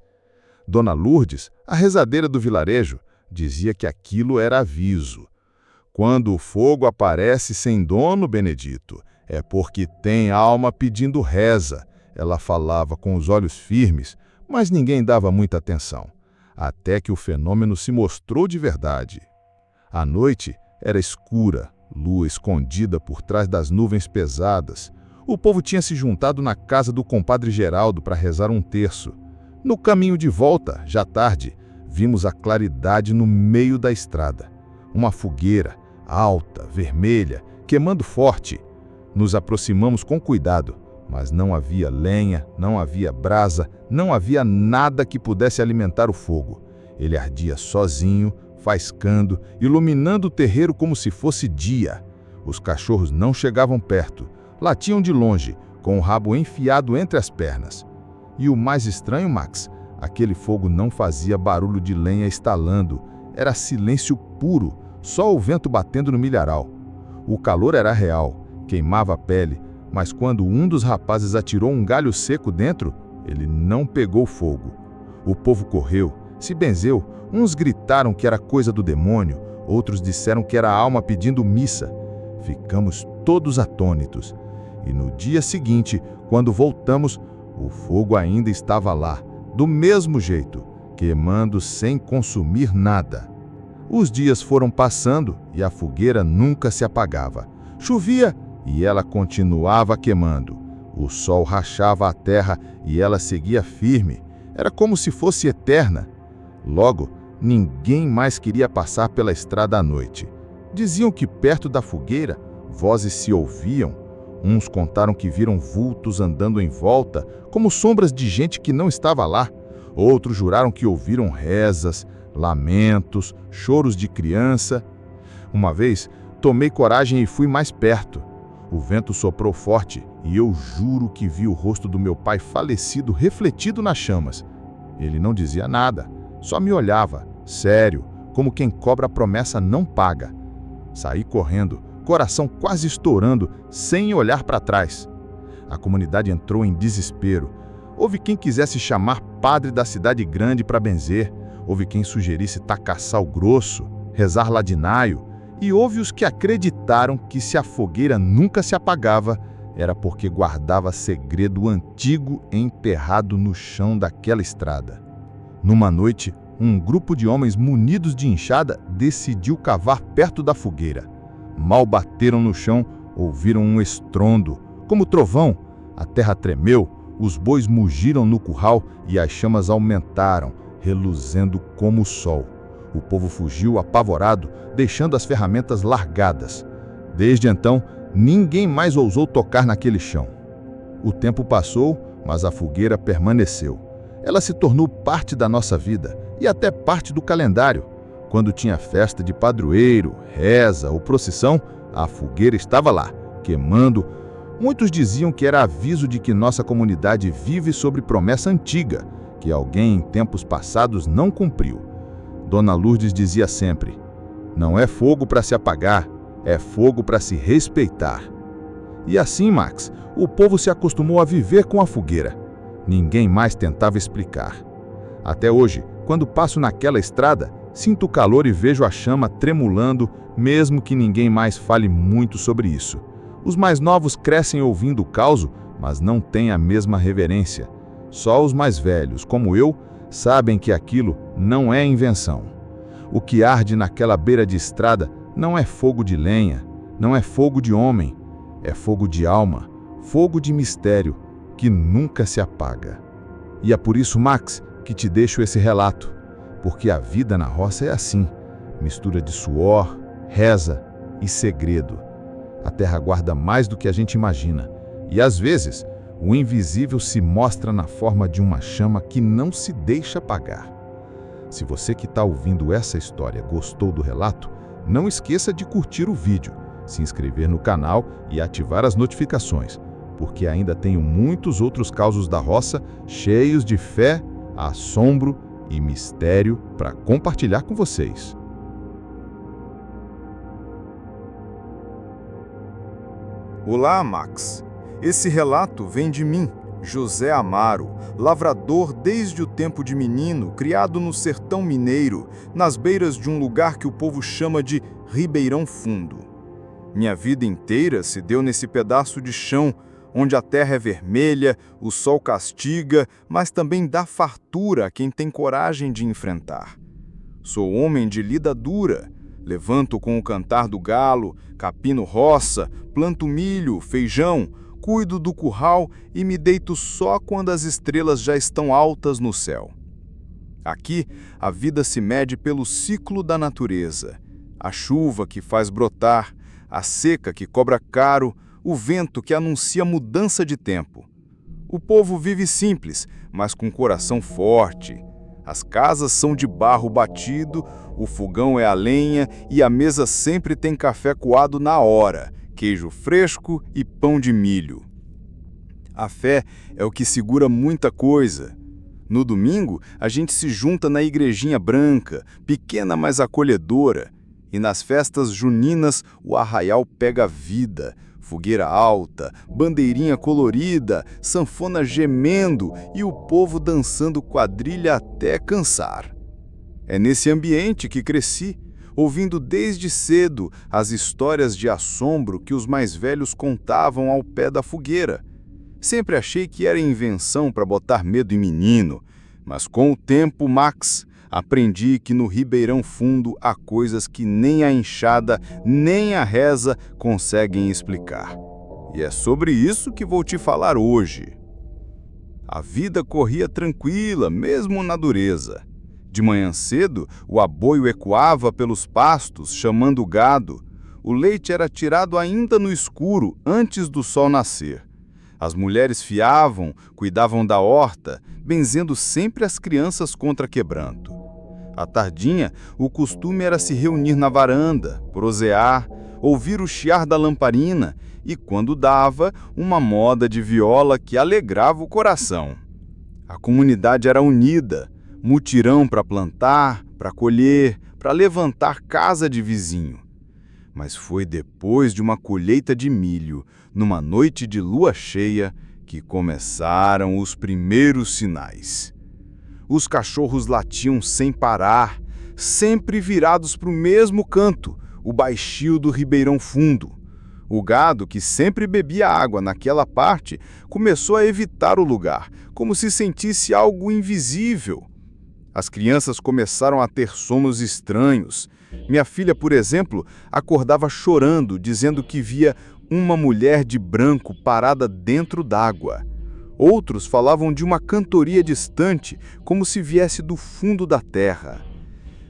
Dona Lourdes, a rezadeira do vilarejo, dizia que aquilo era aviso. Quando o fogo aparece sem dono, Benedito, é porque tem alma pedindo reza. Ela falava com os olhos firmes, mas ninguém dava muita atenção, até que o fenômeno se mostrou de verdade. A noite era escura, lua escondida por trás das nuvens pesadas. O povo tinha se juntado na casa do compadre Geraldo para rezar um terço. No caminho de volta, já tarde, vimos a claridade no meio da estrada. Uma fogueira, alta, vermelha, queimando forte. Nos aproximamos com cuidado, mas não havia lenha, não havia brasa, não havia nada que pudesse alimentar o fogo. Ele ardia sozinho, faiscando, iluminando o terreiro como se fosse dia. Os cachorros não chegavam perto, latiam de longe, com o rabo enfiado entre as pernas. E o mais estranho, Max, aquele fogo não fazia barulho de lenha estalando, era silêncio puro, só o vento batendo no milharal. O calor era real, queimava a pele, mas quando um dos rapazes atirou um galho seco dentro, ele não pegou fogo. O povo correu, se benzeu, uns gritaram que era coisa do demônio, outros disseram que era a alma pedindo missa. Ficamos todos atônitos. E no dia seguinte, quando voltamos, o fogo ainda estava lá, do mesmo jeito, queimando sem consumir nada. Os dias foram passando e a fogueira nunca se apagava. Chovia e ela continuava queimando. O sol rachava a terra e ela seguia firme. Era como se fosse eterna. Logo, ninguém mais queria passar pela estrada à noite. Diziam que perto da fogueira, vozes se ouviam. Uns contaram que viram vultos andando em volta, como sombras de gente que não estava lá. Outros juraram que ouviram rezas, lamentos, choros de criança. Uma vez, tomei coragem e fui mais perto. O vento soprou forte e eu juro que vi o rosto do meu pai falecido refletido nas chamas. Ele não dizia nada, só me olhava, sério, como quem cobra a promessa não paga. Saí correndo, coração quase estourando, sem olhar para trás. A comunidade entrou em desespero. Houve quem quisesse chamar padre da cidade grande para benzer, houve quem sugerisse tacar sal grosso, rezar ladinaio, e houve os que acreditaram que se a fogueira nunca se apagava, era porque guardava segredo antigo enterrado no chão daquela estrada. Numa noite, um grupo de homens munidos de enxada decidiu cavar perto da fogueira. Mal bateram no chão, ouviram um estrondo, como trovão. A terra tremeu, os bois mugiram no curral e as chamas aumentaram, reluzendo como o sol. O povo fugiu apavorado, deixando as ferramentas largadas. Desde então, ninguém mais ousou tocar naquele chão. O tempo passou, mas a fogueira permaneceu. Ela se tornou parte da nossa vida e até parte do calendário. Quando tinha festa de padroeiro, reza ou procissão, a fogueira estava lá, queimando. Muitos diziam que era aviso de que nossa comunidade vive sobre promessa antiga, que alguém em tempos passados não cumpriu. Dona Lourdes dizia sempre: não é fogo para se apagar, é fogo para se respeitar. E assim, Max, o povo se acostumou a viver com a fogueira. Ninguém mais tentava explicar. Até hoje, quando passo naquela estrada, sinto o calor e vejo a chama tremulando, mesmo que ninguém mais fale muito sobre isso. Os mais novos crescem ouvindo o caos, mas não têm a mesma reverência. Só os mais velhos, como eu, sabem que aquilo não é invenção. O que arde naquela beira de estrada não é fogo de lenha, não é fogo de homem, é fogo de alma, fogo de mistério que nunca se apaga. E é por isso, Max, que te deixo esse relato, porque a vida na roça é assim, mistura de suor, reza e segredo. A terra guarda mais do que a gente imagina, e às vezes o invisível se mostra na forma de uma chama que não se deixa apagar. Se você que está ouvindo essa história gostou do relato, não esqueça de curtir o vídeo, se inscrever no canal e ativar as notificações, porque ainda tenho muitos outros causos da roça cheios de fé, assombro e mistério para compartilhar com vocês. Olá, Max. Esse relato vem de mim, José Amaro, lavrador desde o tempo de menino, criado no sertão mineiro, nas beiras de um lugar que o povo chama de Ribeirão Fundo. Minha vida inteira se deu nesse pedaço de chão, onde a terra é vermelha, o sol castiga, mas também dá fartura a quem tem coragem de enfrentar. Sou homem de lida dura, levanto com o cantar do galo, capino roça, planto milho, feijão, cuido do curral e me deito só quando as estrelas já estão altas no céu. Aqui, a vida se mede pelo ciclo da natureza, a chuva que faz brotar, a seca que cobra caro, o vento que anuncia mudança de tempo. O povo vive simples, mas com coração forte. As casas são de barro batido, o fogão é a lenha e a mesa sempre tem café coado na hora, queijo fresco e pão de milho. A fé é o que segura muita coisa. No domingo, a gente se junta na igrejinha branca, pequena mas acolhedora, e nas festas juninas o arraial pega vida. Fogueira alta, bandeirinha colorida, sanfona gemendo e o povo dançando quadrilha até cansar. É nesse ambiente que cresci, ouvindo desde cedo as histórias de assombro que os mais velhos contavam ao pé da fogueira. Sempre achei que era invenção para botar medo em menino, mas com o tempo, Max, aprendi que no Ribeirão Fundo há coisas que nem a enxada, nem a reza conseguem explicar. E é sobre isso que vou te falar hoje. A vida corria tranquila, mesmo na dureza. De manhã cedo, o aboio ecoava pelos pastos, chamando o gado. O leite era tirado ainda no escuro, antes do sol nascer. As mulheres fiavam, cuidavam da horta, benzendo sempre as crianças contra quebranto. À tardinha, o costume era se reunir na varanda, prosear, ouvir o chiar da lamparina e, quando dava, uma moda de viola que alegrava o coração. A comunidade era unida, mutirão para plantar, para colher, para levantar casa de vizinho. Mas foi depois de uma colheita de milho, numa noite de lua cheia, que começaram os primeiros sinais. Os cachorros latiam sem parar, sempre virados para o mesmo canto, o baixio do Ribeirão Fundo. O gado, que sempre bebia água naquela parte, começou a evitar o lugar, como se sentisse algo invisível. As crianças começaram a ter sonos estranhos. Minha filha, por exemplo, acordava chorando, dizendo que via uma mulher de branco parada dentro d'água. Outros falavam de uma cantoria distante, como se viesse do fundo da terra.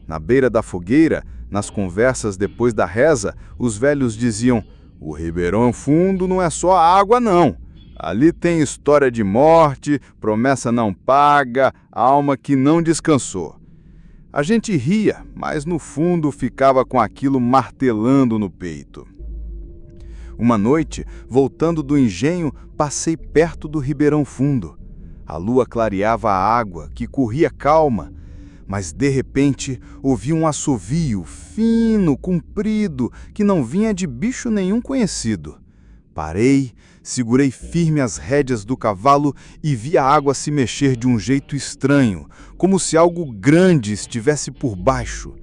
Na beira da fogueira, nas conversas depois da reza, os velhos diziam: "O Ribeirão Fundo não é só água, não. Ali tem história de morte, promessa não paga, alma que não descansou." A gente ria, mas no fundo ficava com aquilo martelando no peito. Uma noite, voltando do engenho, passei perto do Ribeirão Fundo. A lua clareava a água, que corria calma, mas de repente ouvi um assovio fino, comprido, que não vinha de bicho nenhum conhecido. Parei, segurei firme as rédeas do cavalo e vi a água se mexer de um jeito estranho, como se algo grande estivesse por baixo.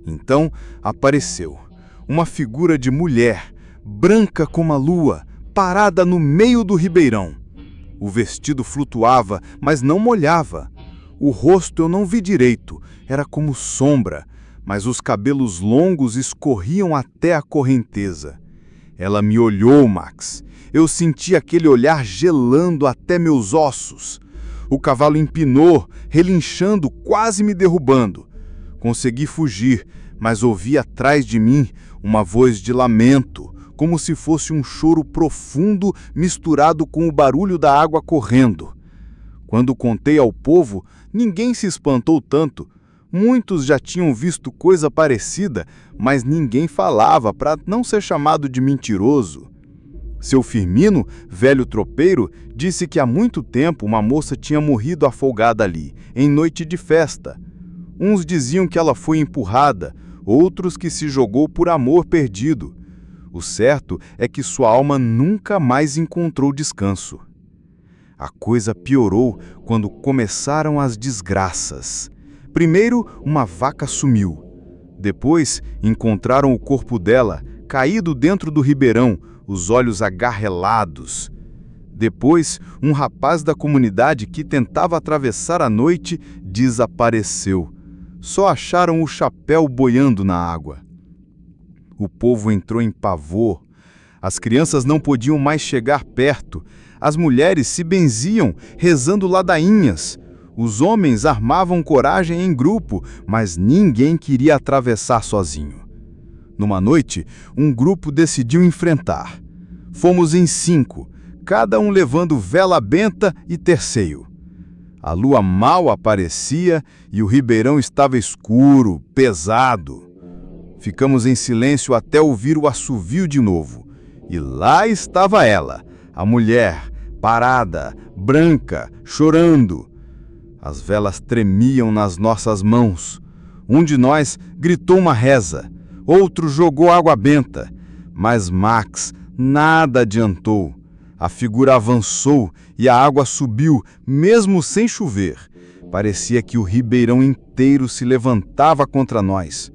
Então apareceu uma figura de mulher, branca como a lua, parada no meio do ribeirão. O vestido flutuava, mas não molhava. O rosto eu não vi direito, era como sombra, mas os cabelos longos escorriam até a correnteza. Ela me olhou, Max. Eu senti aquele olhar gelando até meus ossos. O cavalo empinou, relinchando, quase me derrubando. Consegui fugir, mas ouvi atrás de mim uma voz de lamento, como se fosse um choro profundo misturado com o barulho da água correndo. Quando contei ao povo, ninguém se espantou tanto. Muitos já tinham visto coisa parecida, mas ninguém falava para não ser chamado de mentiroso. Seu Firmino, velho tropeiro, disse que há muito tempo uma moça tinha morrido afogada ali, em noite de festa. Uns diziam que ela foi empurrada, outros que se jogou por amor perdido. O certo é que sua alma nunca mais encontrou descanso. A coisa piorou quando começaram as desgraças. Primeiro, uma vaca sumiu. Depois, encontraram o corpo dela, caído dentro do ribeirão, os olhos agarrelados. Depois, um rapaz da comunidade que tentava atravessar a noite desapareceu. Só acharam o chapéu boiando na água. O povo entrou em pavor. As crianças não podiam mais chegar perto. As mulheres se benziam, rezando ladainhas. Os homens armavam coragem em grupo, mas ninguém queria atravessar sozinho. Numa noite, um grupo decidiu enfrentar. Fomos em 5, cada um levando vela benta e terceiro. A lua mal aparecia e o ribeirão estava escuro, pesado. Ficamos em silêncio até ouvir o assovio de novo. E lá estava ela, a mulher, parada, branca, chorando. As velas tremiam nas nossas mãos. Um de nós gritou uma reza, outro jogou água benta. Mas Max, nada adiantou. A figura avançou e a água subiu, mesmo sem chover. Parecia que o ribeirão inteiro se levantava contra nós.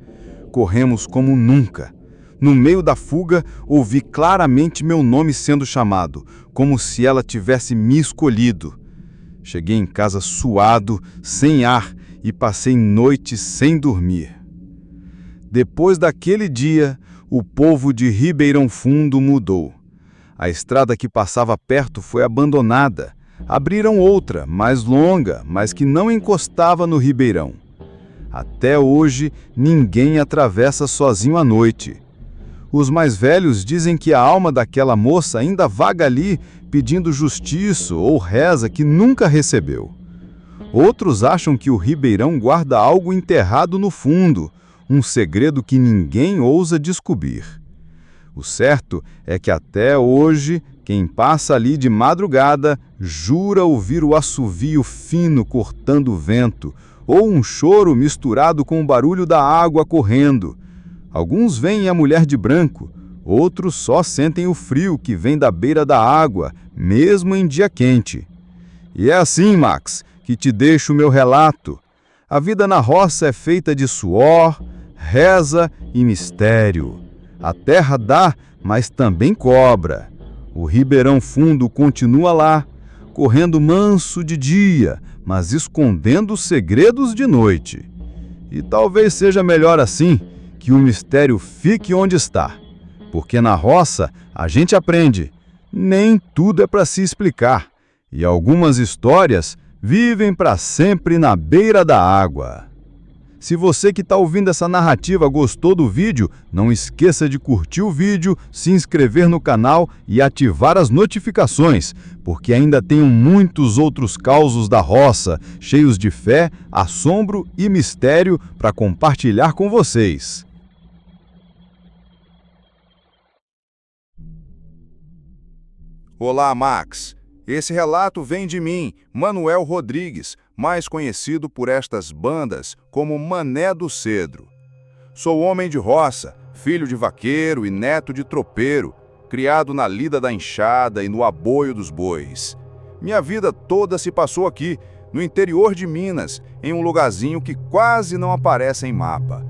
Corremos como nunca. No meio da fuga, ouvi claramente meu nome sendo chamado, como se ela tivesse me escolhido. Cheguei em casa suado, sem ar, e passei noites sem dormir. Depois daquele dia, o povo de Ribeirão Fundo mudou. A estrada que passava perto foi abandonada. Abriram outra, mais longa, mas que não encostava no ribeirão. Até hoje, ninguém atravessa sozinho à noite. Os mais velhos dizem que a alma daquela moça ainda vaga ali, pedindo justiça ou reza que nunca recebeu. Outros acham que o ribeirão guarda algo enterrado no fundo, um segredo que ninguém ousa descobrir. O certo é que até hoje, quem passa ali de madrugada jura ouvir o assovio fino cortando o vento, ou um choro misturado com o barulho da água correndo. Alguns veem a mulher de branco, outros só sentem o frio que vem da beira da água, mesmo em dia quente. E é assim, Max, que te deixo o meu relato. A vida na roça é feita de suor, reza e mistério. A terra dá, mas também cobra. O Ribeirão Fundo continua lá, correndo manso de dia, mas escondendo segredos de noite. E talvez seja melhor assim, que o mistério fique onde está. Porque na roça a gente aprende, nem tudo é para se explicar. E algumas histórias vivem para sempre na beira da água. Se você que está ouvindo essa narrativa gostou do vídeo, não esqueça de curtir o vídeo, se inscrever no canal e ativar as notificações, porque ainda tenho muitos outros causos da roça, cheios de fé, assombro e mistério para compartilhar com vocês. Olá, Max. Esse relato vem de mim, Manuel Rodrigues, mais conhecido por estas bandas como Mané do Cedro. Sou homem de roça, filho de vaqueiro e neto de tropeiro, criado na lida da enxada e no aboio dos bois. Minha vida toda se passou aqui, no interior de Minas, em um lugarzinho que quase não aparece em mapa.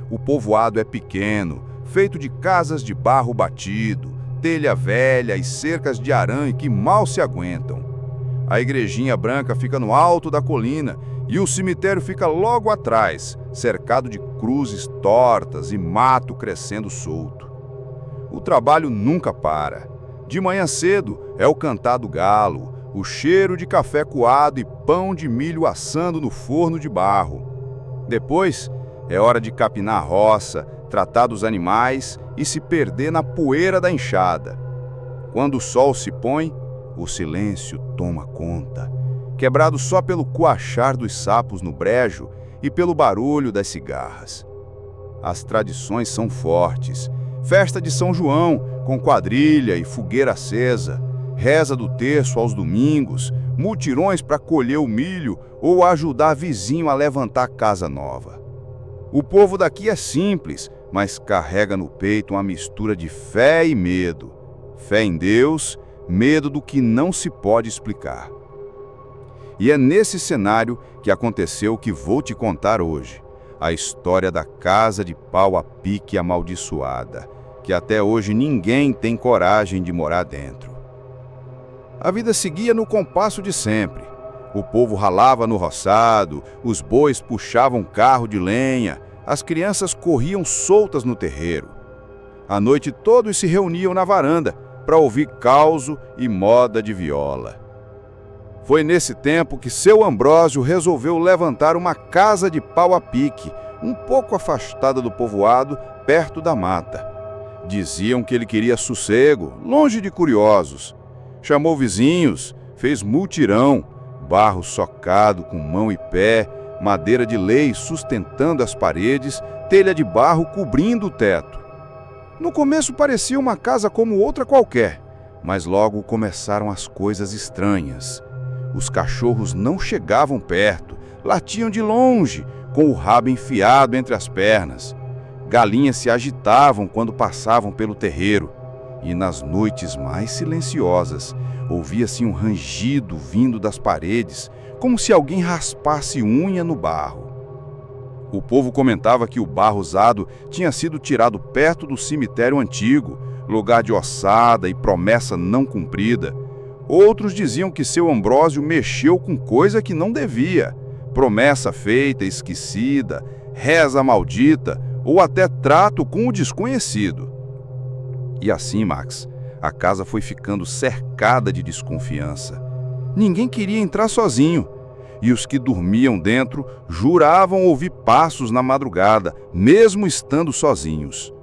O povoado é pequeno, feito de casas de barro batido, telha velha e cercas de arame que mal se aguentam. A igrejinha branca fica no alto da colina e o cemitério fica logo atrás, cercado de cruzes tortas e mato crescendo solto. O trabalho nunca para. De manhã cedo é o cantar do galo, o cheiro de café coado e pão de milho assando no forno de barro. Depois é hora de capinar a roça, tratar dos animais e se perder na poeira da enxada. Quando o sol se põe, o silêncio toma conta, quebrado só pelo coachar dos sapos no brejo e pelo barulho das cigarras. As tradições são fortes. Festa de São João, com quadrilha e fogueira acesa, reza do terço aos domingos, mutirões para colher o milho ou ajudar vizinho a levantar a casa nova. O povo daqui é simples, mas carrega no peito uma mistura de fé e medo. Fé em Deus, medo do que não se pode explicar. E é nesse cenário que aconteceu o que vou te contar hoje. A história da casa de pau a pique amaldiçoada, que até hoje ninguém tem coragem de morar dentro. A vida seguia no compasso de sempre. O povo ralava no roçado, os bois puxavam carro de lenha, as crianças corriam soltas no terreiro. À noite todos se reuniam na varanda para ouvir causo e moda de viola. Foi nesse tempo que seu Ambrósio resolveu levantar uma casa de pau a pique, um pouco afastada do povoado, perto da mata. Diziam que ele queria sossego, longe de curiosos. Chamou vizinhos, fez mutirão, barro socado com mão e pé, madeira de lei sustentando as paredes, telha de barro cobrindo o teto. No começo parecia uma casa como outra qualquer, mas logo começaram as coisas estranhas. Os cachorros não chegavam perto, latiam de longe, com o rabo enfiado entre as pernas. Galinhas se agitavam quando passavam pelo terreiro, e nas noites mais silenciosas, ouvia-se um rangido vindo das paredes, como se alguém raspasse unha no barro. O povo comentava que o barro usado tinha sido tirado perto do cemitério antigo, lugar de ossada e promessa não cumprida. Outros diziam que seu Ambrósio mexeu com coisa que não devia, promessa feita, esquecida, reza maldita ou até trato com o desconhecido. E assim, Max, a casa foi ficando cercada de desconfiança. Ninguém queria entrar sozinho, e os que dormiam dentro juravam ouvir passos na madrugada, mesmo estando sozinhos.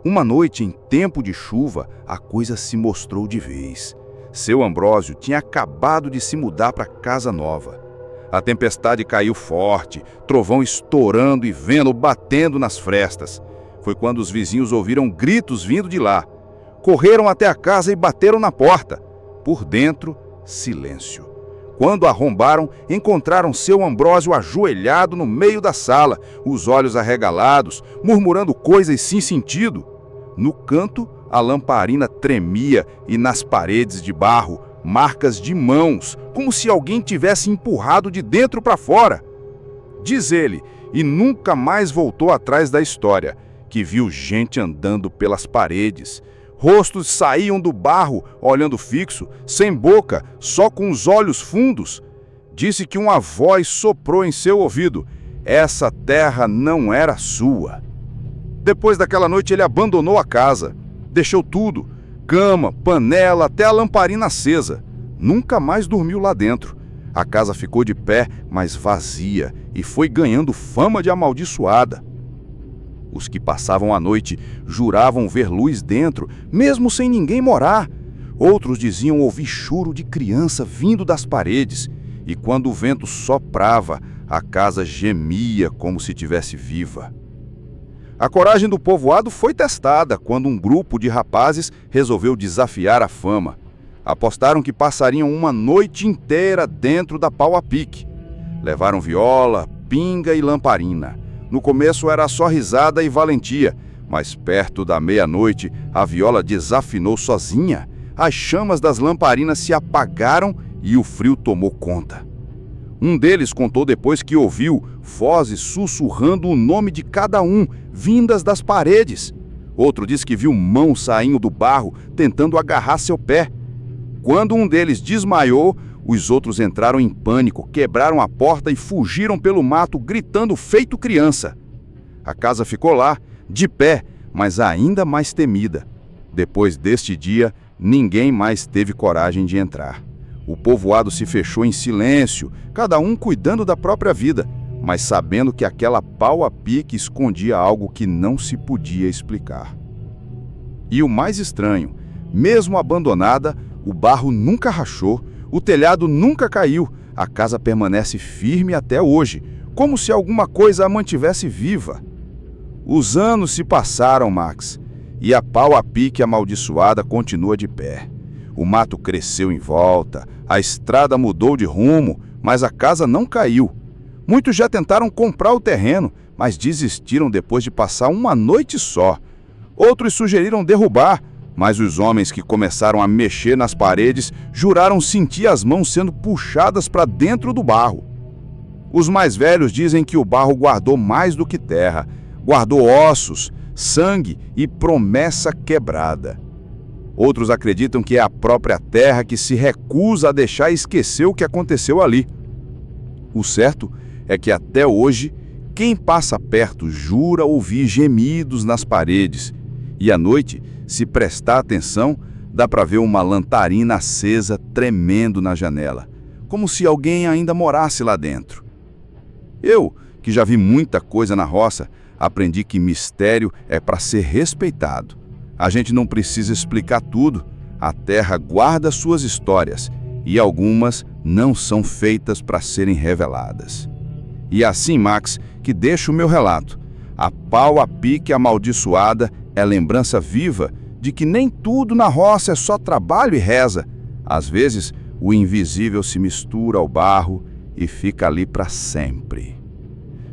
Uma noite, em tempo de chuva, a coisa se mostrou de vez. Seu Ambrósio tinha acabado de se mudar para casa nova. A tempestade caiu forte, trovão estourando e vento batendo nas frestas. Foi quando os vizinhos ouviram gritos vindo de lá. Correram até a casa e bateram na porta. Por dentro, silêncio. Quando arrombaram, encontraram seu Ambrósio ajoelhado no meio da sala, os olhos arregalados, murmurando coisas sem sentido. No canto, a lamparina tremia e nas paredes de barro, marcas de mãos, como se alguém tivesse empurrado de dentro para fora. Diz ele, e nunca mais voltou atrás da história, que viu gente andando pelas paredes. Rostos saíam do barro, olhando fixo, sem boca, só com os olhos fundos. Disse que uma voz soprou em seu ouvido: essa terra não era sua. Depois daquela noite ele abandonou a casa. Deixou tudo, cama, panela, até a lamparina acesa. Nunca mais dormiu lá dentro. A casa ficou de pé, mas vazia, e foi ganhando fama de amaldiçoada. Os que passavam a noite juravam ver luz dentro, mesmo sem ninguém morar. Outros diziam ouvir choro de criança vindo das paredes, e quando o vento soprava, a casa gemia como se tivesse viva. A coragem do povoado foi testada quando um grupo de rapazes resolveu desafiar a fama. Apostaram que passariam uma noite inteira dentro da pau a pique. Levaram viola, pinga e lamparina. No começo era só risada e valentia, mas perto da meia-noite a viola desafinou sozinha, as chamas das lamparinas se apagaram e o frio tomou conta. Um deles contou depois que ouviu vozes sussurrando o nome de cada um, vindas das paredes. Outro disse que viu mãos saindo do barro, tentando agarrar seu pé. Quando um deles desmaiou, os outros entraram em pânico, quebraram a porta e fugiram pelo mato, gritando feito criança. A casa ficou lá, de pé, mas ainda mais temida. Depois deste dia, ninguém mais teve coragem de entrar. O povoado se fechou em silêncio, cada um cuidando da própria vida, mas sabendo que aquela pau a pique escondia algo que não se podia explicar. E o mais estranho, mesmo abandonada, o barro nunca rachou, o telhado nunca caiu, a casa permanece firme até hoje, como se alguma coisa a mantivesse viva. Os anos se passaram, Max, e a pau a pique amaldiçoada continua de pé. O mato cresceu em volta, a estrada mudou de rumo, mas a casa não caiu. Muitos já tentaram comprar o terreno, mas desistiram depois de passar uma noite só. Outros sugeriram derrubar, mas os homens que começaram a mexer nas paredes juraram sentir as mãos sendo puxadas para dentro do barro. Os mais velhos dizem que o barro guardou mais do que terra, guardou ossos, sangue e promessa quebrada. Outros acreditam que é a própria terra que se recusa a deixar esquecer o que aconteceu ali. O certo é que até hoje, quem passa perto jura ouvir gemidos nas paredes, e à noite, se prestar atenção, dá para ver uma lamparina acesa tremendo na janela, como se alguém ainda morasse lá dentro. Eu, que já vi muita coisa na roça, aprendi que mistério é para ser respeitado. A gente não precisa explicar tudo. A terra guarda suas histórias e algumas não são feitas para serem reveladas. E assim, Max, que deixo o meu relato. A pau a pique amaldiçoada é lembrança viva de que nem tudo na roça é só trabalho e reza. Às vezes, o invisível se mistura ao barro e fica ali para sempre.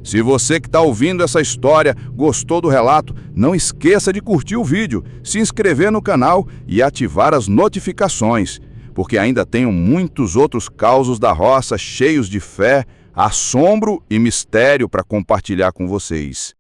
Se você que está ouvindo essa história gostou do relato, não esqueça de curtir o vídeo, se inscrever no canal e ativar as notificações, porque ainda tenho muitos outros causos da roça cheios de fé, assombro e mistério para compartilhar com vocês.